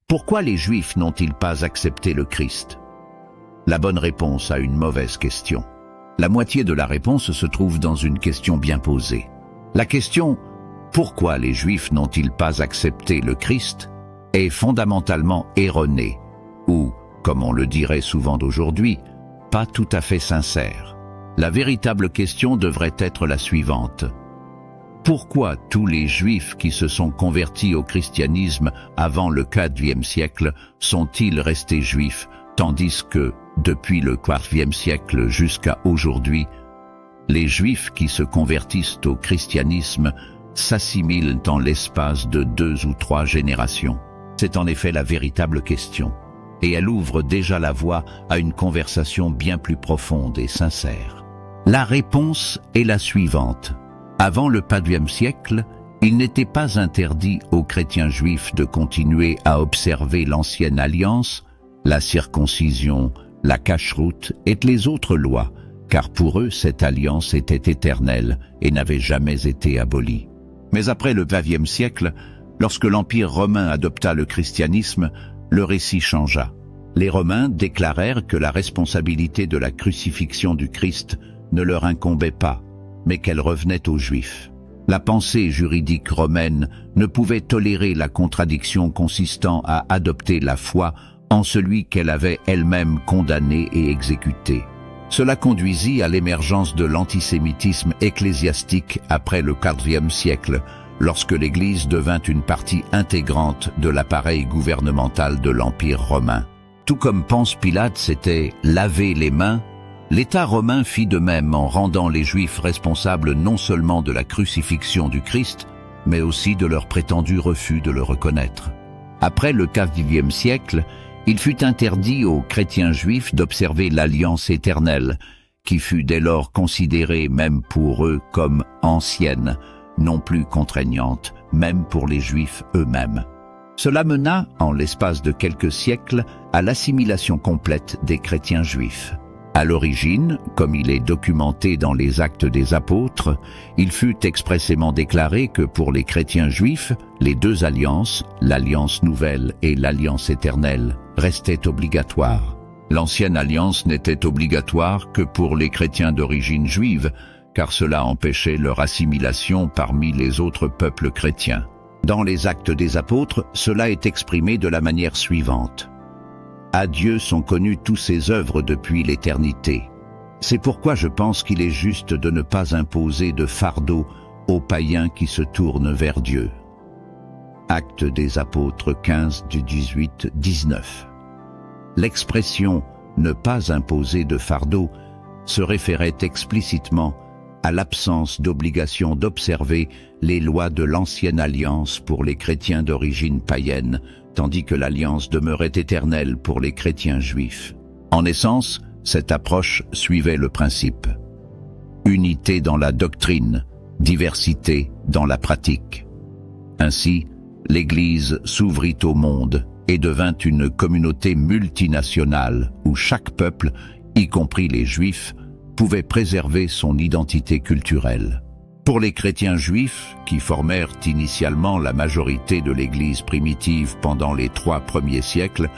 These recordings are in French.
Pourquoi les Juifs n'ont-ils pas accepté le Christ? La bonne réponse à une mauvaise question. La moitié de la réponse se trouve dans une question bien posée. La question « Pourquoi les Juifs n'ont-ils pas accepté le Christ ?» est fondamentalement erronée, ou, comme on le dirait souvent d'aujourd'hui, pas tout à fait sincère. La véritable question devrait être la suivante. Pourquoi tous les Juifs qui se sont convertis au christianisme avant le IVe siècle sont-ils restés juifs, tandis que, depuis le IVe siècle jusqu'à aujourd'hui, les Juifs qui se convertissent au christianisme s'assimilent en l'espace de 2 ou 3 générations? C'est en effet la véritable question, et elle ouvre déjà la voie à une conversation bien plus profonde et sincère. La réponse est la suivante. Avant le IVe siècle, il n'était pas interdit aux chrétiens juifs de continuer à observer l'ancienne alliance, la circoncision, la cacheroute et les autres lois, car pour eux cette alliance était éternelle et n'avait jamais été abolie. Mais après le XXe siècle, lorsque l'Empire romain adopta le christianisme, le récit changea. Les Romains déclarèrent que la responsabilité de la crucifixion du Christ ne leur incombait pas, mais qu'elle revenait aux Juifs. La pensée juridique romaine ne pouvait tolérer la contradiction consistant à adopter la foi en celui qu'elle avait elle-même condamné et exécuté. Cela conduisit à l'émergence de l'antisémitisme ecclésiastique après le IVe siècle, lorsque l'Église devint une partie intégrante de l'appareil gouvernemental de l'Empire romain. Tout comme Ponce Pilate s'était lavé les mains, l'État romain fit de même en rendant les Juifs responsables non seulement de la crucifixion du Christ, mais aussi de leur prétendu refus de le reconnaître. Après le IVe siècle, il fut interdit aux chrétiens juifs d'observer l'alliance éternelle, qui fut dès lors considérée même pour eux comme ancienne, non plus contraignante, même pour les Juifs eux-mêmes. Cela mena, en l'espace de quelques siècles, à l'assimilation complète des chrétiens juifs. À l'origine, comme il est documenté dans les Actes des Apôtres, il fut expressément déclaré que pour les chrétiens juifs, les 2 alliances, l'alliance nouvelle et l'alliance éternelle, restaient obligatoires. L'ancienne alliance n'était obligatoire que pour les chrétiens d'origine juive, car cela empêchait leur assimilation parmi les autres peuples chrétiens. Dans les Actes des Apôtres, cela est exprimé de la manière suivante. À Dieu sont connues toutes ses œuvres depuis l'éternité. C'est pourquoi je pense qu'il est juste de ne pas imposer de fardeau aux païens qui se tournent vers Dieu. Actes des Apôtres 15 du 18-19. L'expression « ne pas imposer de fardeau » se référait explicitement à l'absence d'obligation d'observer les lois de l'ancienne alliance pour les chrétiens d'origine païenne, tandis que l'alliance demeurait éternelle pour les chrétiens juifs. En essence, cette approche suivait le principe. Unité dans la doctrine, diversité dans la pratique. Ainsi, l'Église s'ouvrit au monde et devint une communauté multinationale où chaque peuple, y compris les Juifs, pouvait préserver son identité culturelle. Pour les chrétiens juifs, qui formèrent initialement la majorité de l'Église primitive pendant les 3 premiers siècles,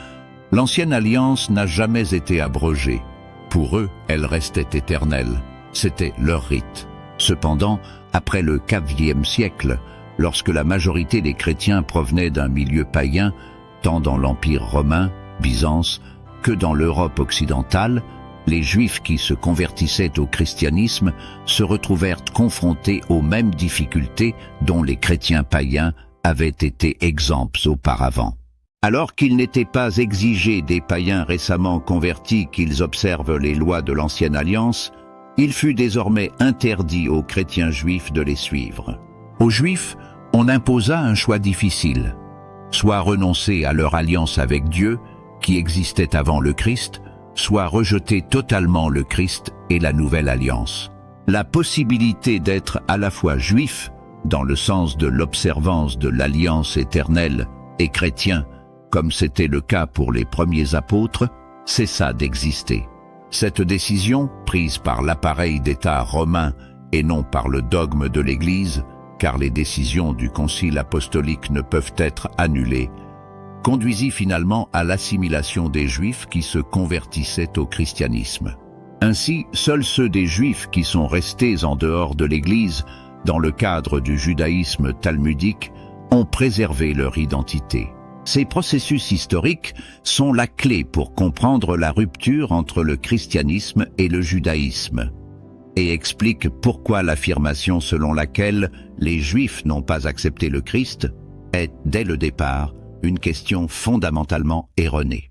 l'ancienne alliance n'a jamais été abrogée. Pour eux, elle restait éternelle. C'était leur rite. Cependant, après le IVe siècle, lorsque la majorité des chrétiens provenaient d'un milieu païen, tant dans l'Empire romain, Byzance, que dans l'Europe occidentale, les Juifs qui se convertissaient au christianisme se retrouvèrent confrontés aux mêmes difficultés dont les chrétiens païens avaient été exempts auparavant. Alors qu'il n'était pas exigé des païens récemment convertis qu'ils observent les lois de l'Ancienne Alliance, il fut désormais interdit aux chrétiens juifs de les suivre. Aux Juifs, on imposa un choix difficile, soit renoncer à leur alliance avec Dieu, qui existait avant le Christ, soit rejeter totalement le Christ et la nouvelle alliance. La possibilité d'être à la fois juif, dans le sens de l'observance de l'alliance éternelle, et chrétien, comme c'était le cas pour les premiers apôtres, cessa d'exister. Cette décision, prise par l'appareil d'État romain et non par le dogme de l'Église, car les décisions du Concile apostolique ne peuvent être annulées, conduisit finalement à l'assimilation des Juifs qui se convertissaient au christianisme. Ainsi, seuls ceux des Juifs qui sont restés en dehors de l'Église, dans le cadre du judaïsme talmudique, ont préservé leur identité. Ces processus historiques sont la clé pour comprendre la rupture entre le christianisme et le judaïsme, et expliquent pourquoi l'affirmation selon laquelle les Juifs n'ont pas accepté le Christ est, dès le départ, une question fondamentalement erronée.